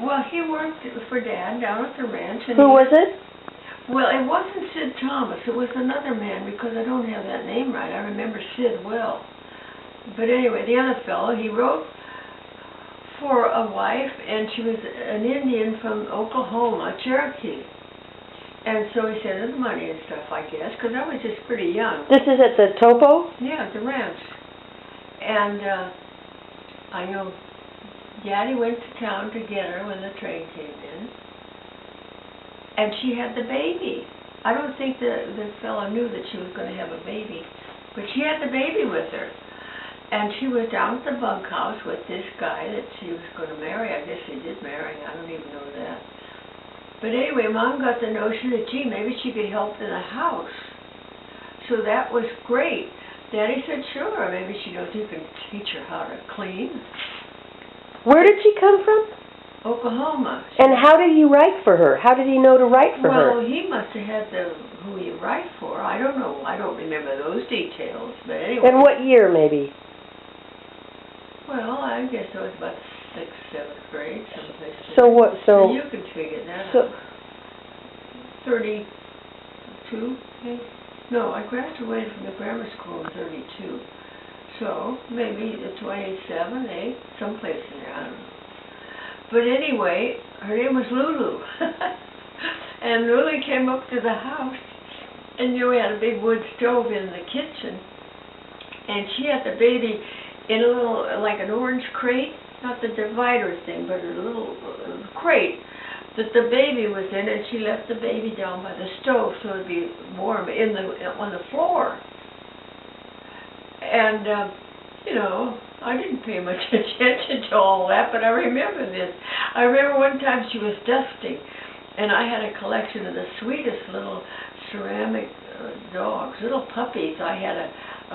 Well, he worked for Dad down at the ranch. And Who was it? Well, it wasn't Sid Thomas. It was another man, because I don't have that name right. I remember Sid well. But anyway, the other fellow, he wrote for a wife, and she was an Indian from Oklahoma, Cherokee. And so he sent her the money and stuff, I guess, because I was just pretty young. This is at the Topo? Yeah, at the ranch. And I know Daddy went to town to get her when the train came in. And she had the baby. I don't think the fellow knew that she was going to have a baby. But she had the baby with her. And she was down at the bunkhouse with this guy that she was going to marry. I guess she did marry. I don't even know that. But anyway, Mom got the notion that, gee, maybe she could help in the house. So that was great. Daddy said, sure, maybe she knows you can teach her how to clean. Where did she come from? Oklahoma. And how did he write for her? How did he know to write for her? Well, he must have had who he write for. I don't know. I don't remember those details. But anyway. And what year, maybe? Well, I guess it was about 6th, 7th grade, someplace. So what? So you can figure that so, out. 32. Okay. No, I graduated from the grammar school in 32. So maybe 27, 8, someplace in there. I don't know. But anyway, her name was Lulu. And Lulu came up to the house, and we had a big wood stove in the kitchen. And she had the baby in a little, like an orange crate, not the divider thing, but a little crate that the baby was in, and she left the baby down by the stove so it'd be warm on the floor. And, you know, I didn't pay much attention to all that, but I remember this. I remember one time she was dusting, and I had a collection of the sweetest little ceramic dogs, little puppies. I had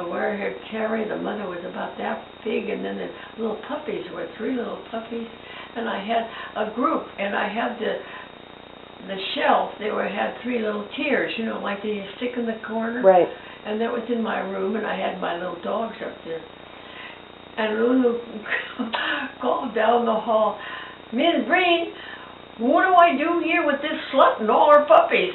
a wire-haired terrier. The mother was about that big, and then the little puppies were 3 little puppies. And I had a group, and I had the shelf. They had 3 little tiers, you know, like they stick in the corner. right. And that was in my room, and I had my little dogs up there. And Lulu called down the hall, Ms. Breen, what do I do here with this slut and all her puppies?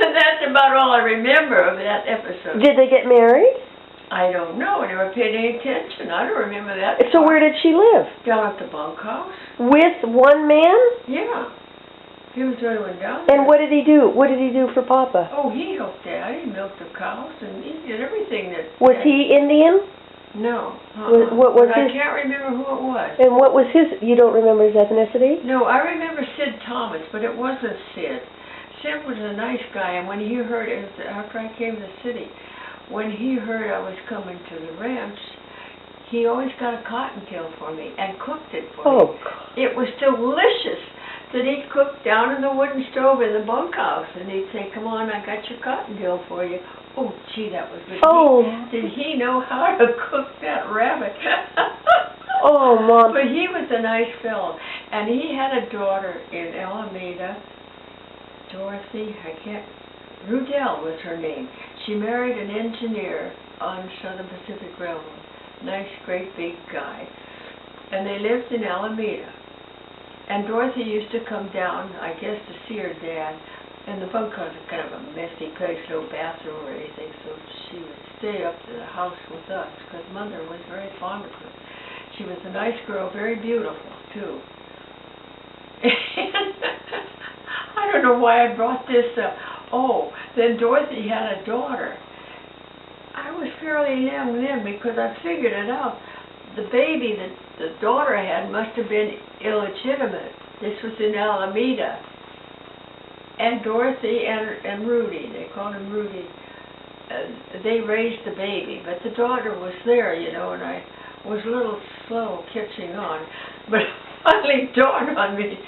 That's about all I remember of that episode. Did they get married? I don't know. I never paid any attention. I don't remember that. So where did she live? Down at the bunkhouse. With one man? Yeah. He was the only one down there. And what did he do? What did he do for Papa? Oh, he helped Dad. He milked the cows, and he did everything that... Was he Indian? No. What was I his... can't remember who it was. And what was his... You don't remember his ethnicity? No, I remember Sid Thomas, but it wasn't Sid. Sid was a nice guy, and when he heard... It was after I came to the city, when he heard I was coming to the ranch, he always got a cottontail for me and cooked it for me. Oh, It was delicious that he'd cook down in the wooden stove in the bunkhouse, and he'd say, come on, I got your cottontail for you. Oh, gee, that was good. Oh. Did he know how to cook that rabbit? Oh, Mom. But he was a nice fellow, and he had a daughter in Alameda, Dorothy, Rudell was her name. She married an engineer on Southern Pacific Railroad. Nice, great big guy. And they lived in Alameda. And Dorothy used to come down, I guess, to see her dad. And the bunkhouse was kind of a messy place, no bathroom or anything, so she would stay up to the house with us, because Mother was very fond of her. She was a nice girl, very beautiful, too. And I don't know why I brought this up. Oh, then Dorothy had a daughter. I was fairly young then, because I figured it out. The baby that the daughter had must have been illegitimate. This was in Alameda. And Dorothy and Rudy, they called him Rudy, they raised the baby. But the daughter was there, you know, and I was a little slow catching on. But it finally dawned on me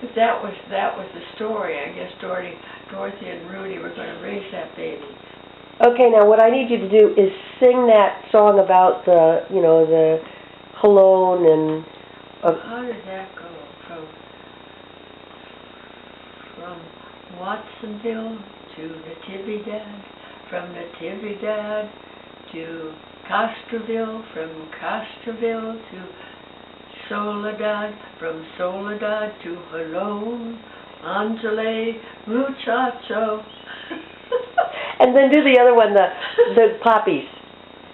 that that was the story. I guess Dorothy and Rudy were going to raise that baby. Okay, now what I need you to do is sing that song about the, you know, the cologne and... How did that go? From Watsonville to Natividad, from Natividad to Castroville, from Castroville to Soledad, from Soledad to Jalón, Angele, muchacho. And then do the other one, the poppies.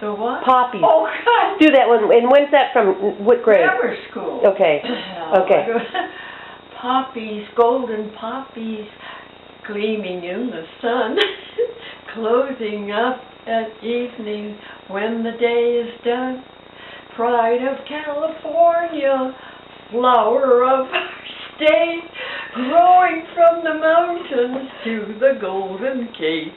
The what? Poppies. Oh, God. Do that one. And when's that from? What grade? Grammar school. Okay. Okay. Poppies, golden poppies, gleaming in the sun, closing up at evening when the day is done. Pride of California, flower of our state, growing from the mountains to the Golden Gate.